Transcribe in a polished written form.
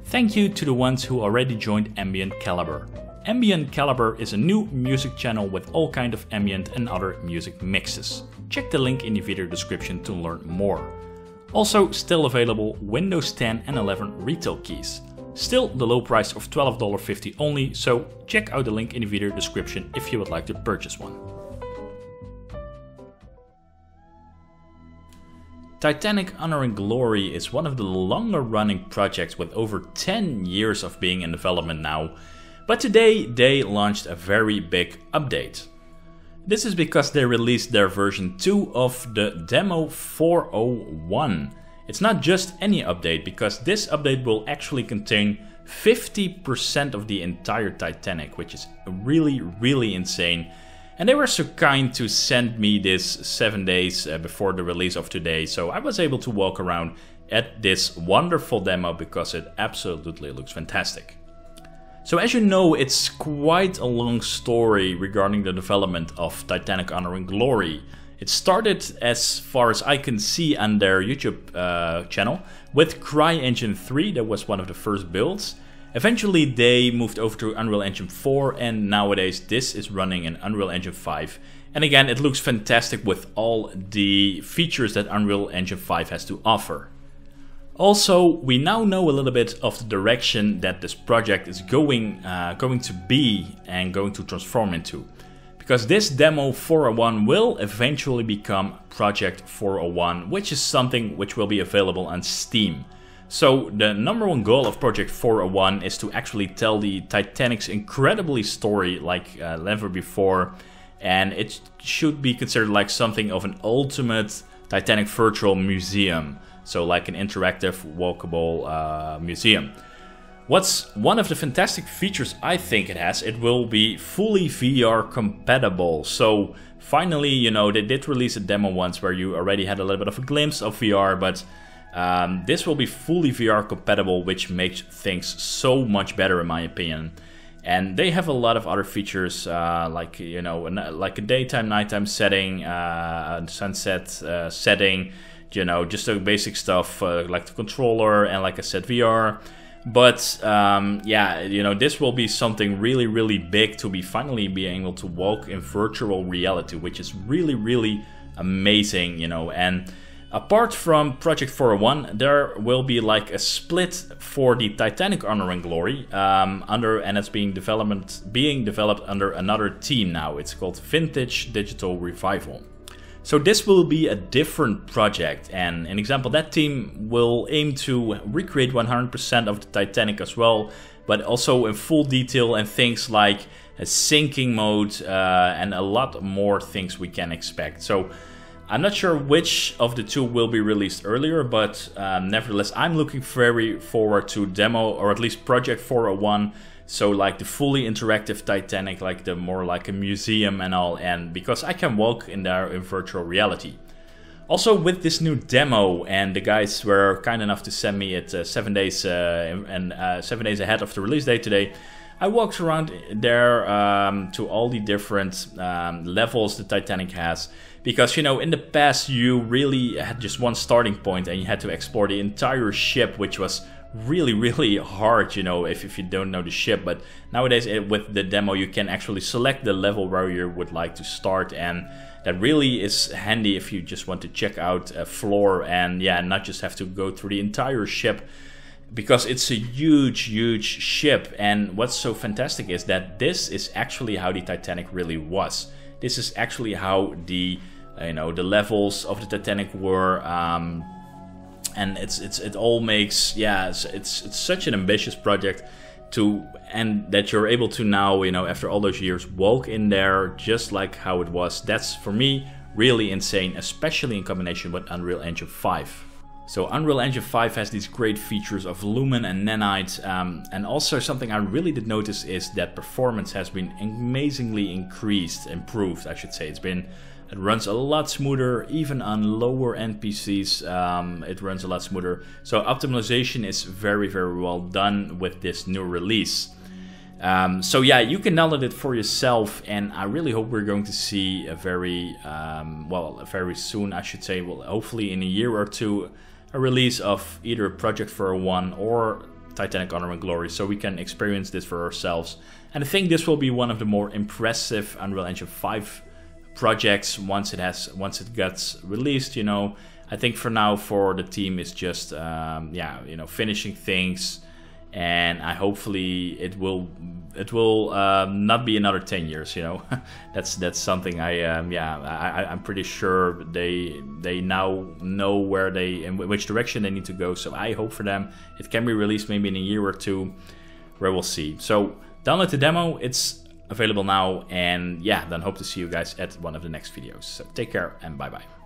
Thank you to the ones who already joined Ambient Caliber. Ambient Caliber is a new music channel with all kind of ambient and other music mixes. Check the link in the video description to learn more. Also still available Windows 10 and 11 retail keys. Still the low price of $12.50 only, so check out the link in the video description if you would like to purchase one. Titanic Honor and Glory is one of the longer running projects with over 10 years of being in development now, but today they launched a very big update. This is because they released their version 2 of the demo 401. It's not just any update, because this update will actually contain 50% of the entire Titanic, which is really insane. And they were so kind to send me this 7 days before the release of today, so I was able to walk around at this wonderful demo because it absolutely looks fantastic. So as you know, it's quite a long story regarding the development of Titanic Honor and Glory. It started, as far as I can see, on their YouTube channel with CryEngine 3, that was one of the first builds. Eventually they moved over to Unreal Engine 4, and nowadays this is running in Unreal Engine 5. And again, it looks fantastic with all the features that Unreal Engine 5 has to offer. Also, we now know a little bit of the direction that this project is going to be and going to transform into. Because this demo 401 will eventually become Project 401, which is something which will be available on Steam. So the number one goal of Project 401 is to actually tell the Titanic's incredibly story like never before, and it should be considered like something of an ultimate Titanic virtual museum, so like an interactive walkable museum. What's one of the fantastic features I think it has, it will be fully VR compatible. So finally, you know, they did release a demo once where you already had a little bit of a glimpse of VR, but this will be fully VR compatible, which makes things so much better in my opinion. And they have a lot of other features, like, you know, like a daytime, nighttime setting, sunset setting, you know, just the basic stuff like the controller and, like I said, VR. But yeah, you know, this will be something really big to be finally being able to walk in virtual reality, which is really amazing, you know. And apart from Project 401, there will be like a split for the Titanic Honor and Glory, and it's being developed under another team now. It's called Vintage Digital Revival. So this will be a different project, and an example, that team will aim to recreate 100% of the Titanic as well, but also in full detail and things like a sinking mode and a lot more things we can expect. So I'm not sure which of the two will be released earlier, but nevertheless, I'm looking very forward to demo, or at least Project 401. So like the fully interactive Titanic, like the more like a museum and all, and because I can walk in there in virtual reality. Also with this new demo, and the guys were kind enough to send me it 7 days 7 days ahead of the release date today. I walked around there to all the different levels the Titanic has, because, you know, in the past you really had just one starting point and you had to explore the entire ship, which was really hard, you know, if you don't know the ship. But nowadays with the demo you can actually select the level where you would like to start, and that really is handy if you just want to check out a floor and yeah, not just have to go through the entire ship, because it's a huge ship. And what's so fantastic is that this is actually how the Titanic really was. This is actually how the, you know, the levels of the Titanic were, and it all makes, yeah, it's such an ambitious project and that you're able to now, you know, after all those years, walk in there just like how it was. That's for me really insane, especially in combination with Unreal Engine 5. So Unreal Engine 5 has these great features of Lumen and Nanite, and also something I really did notice is that performance has been amazingly improved, I should say. It runs a lot smoother, even on lower end PCs, it runs a lot smoother. So optimization is very well done with this new release. So yeah, you can download it for yourself, and I really hope we're going to see a very soon, I should say, well, hopefully in a year or two, a release of either Project 401 or Titanic Honor and Glory, so we can experience this for ourselves. And I think this will be one of the more impressive Unreal Engine 5 projects once it gets released. You know, I think for now for the team it's just yeah, you know, finishing things, and hopefully it will not be another 10 years. You know, that's something I'm pretty sure they now know in which direction they need to go. So I hope for them it can be released maybe in a year or two, where we'll see. So download the demo, it's available now, and yeah, then hope to see you guys at one of the next videos. So take care and bye bye.